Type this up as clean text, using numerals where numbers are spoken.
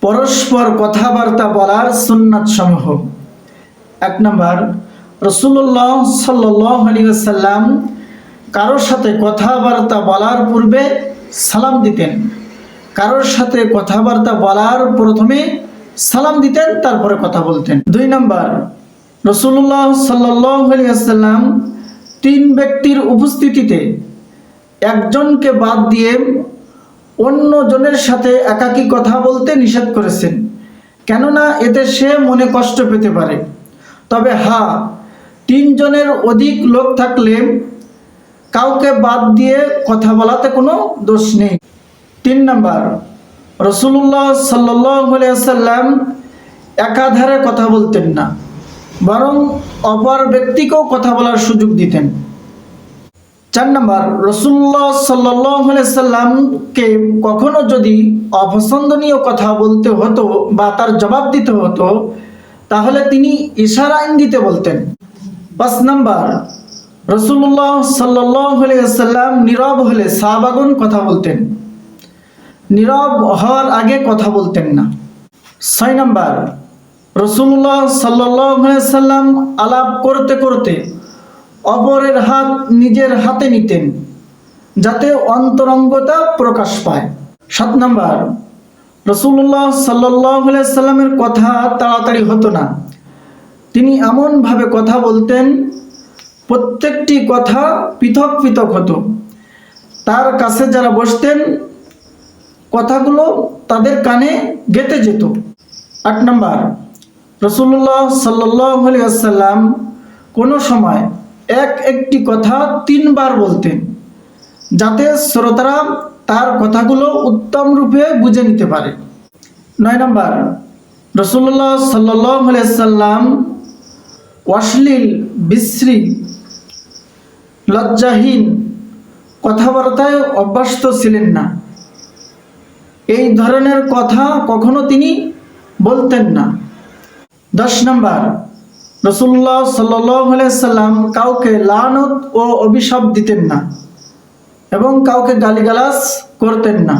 পরস্পর কথাবার্তা বলার সুন্নাত সমূহ। 1 নম্বর, রাসূলুল্লাহ সাল্লাল্লাহু আলাইহি ওয়াসাল্লাম কারোর সাথে কথাবার্তা বলার পূর্বে সালাম দিতেন। কারোর সাথে কথাবার্তা বলার প্রথমে সালাম দিতেন, তারপরে কথা বলতেন। 2 নম্বর, রাসূলুল্লাহ সাল্লাল্লাহু আলাইহি ওয়াসাল্লাম 3 ব্যক্তির উপস্থিতিতে একজনকে বাদ দিয়ে অন্য জনের সাথে একাকী কথা বলতে নিষেধ করেছেন, কেননা এতে সে মনে কষ্ট পেতে পারে। তবে হ্যাঁ, 3 জনের অধিক লোক থাকলে কাউকে বাদ দিয়ে কথা বলাতে কোনো দোষ নেই। 3 নম্বর, রাসূলুল্লাহ সাল্লাল্লাহু আলাইহি ওয়াসাল্লাম একাধারে কথা বলতেন না, বরং অপর ব্যক্তিকেও কথা বলার সুযোগ দিতেন। 4 নম্বর, রাসূলুল্লাহ সাল্লাল্লাহু আলাইহি ওয়াসাল্লামকে কখনো যদি অপছন্দনীয় কথা বলতে হতো বা তার জবাব দিতে হতো, তাহলে তিনি ইশারা ইঙ্গিতে বলতেন। 5 নম্বর, রাসূলুল্লাহ সাল্লাল্লাহু আলাইহি ওয়াসাল্লাম নীরব হলে সাহাবাগণ কথা বলতেন, নীরব হওয়ার আগে কথা বলতেন না। 6 নম্বর, রাসূলুল্লাহ সাল্লাল্লাহু আলাইহি ওয়াসাল্লাম আলাপ করতে করতে অপরের হাত নিজের হাতে নিতেন, যাতে অন্তরঙ্গতা প্রকাশ পায়। 7 নম্বর, রাসূলুল্লাহ সাল্লাল্লাহু আলাইহি ওয়াসাল্লামের কথা তাড়াতাড়ি হতো না। তিনি এমনভাবে কথা বলতেন, প্রত্যেকটি কথা পৃথক পৃথক হতো। তার কাছে যারা বসতেন, কথাগুলো তাদের কানে গেঁথে যেত। 8 নম্বর, রাসূলুল্লাহ সাল্লাল্লাহু আলাইহি ওয়াসাল্লাম কোনো সময় একটি কথা 3 বার বলতেন, যাতে শ্রোতারা তার কথাগুলো উত্তম রূপে বুঝে নিতে পারে। 9 নম্বর, রাসূলুল্লাহ সাল্লাল্লাহু আলাইহি ওয়াসাল্লাম অশ্লীল, বিশ্রী, লজ্জাহীন কথাবার্তায় অভ্যস্ত ছিলেন না। এই ধরনের কথা কখনো তিনি বলতেন না। 10 নম্বর, রাসূলুল্লাহ সাল্লাল্লাহু আলাইহি ওয়াসাল্লাম কাউকে লানত ও অভিশাপ দিতেন না এবং কাউকে গালিগালাজ করতেন না।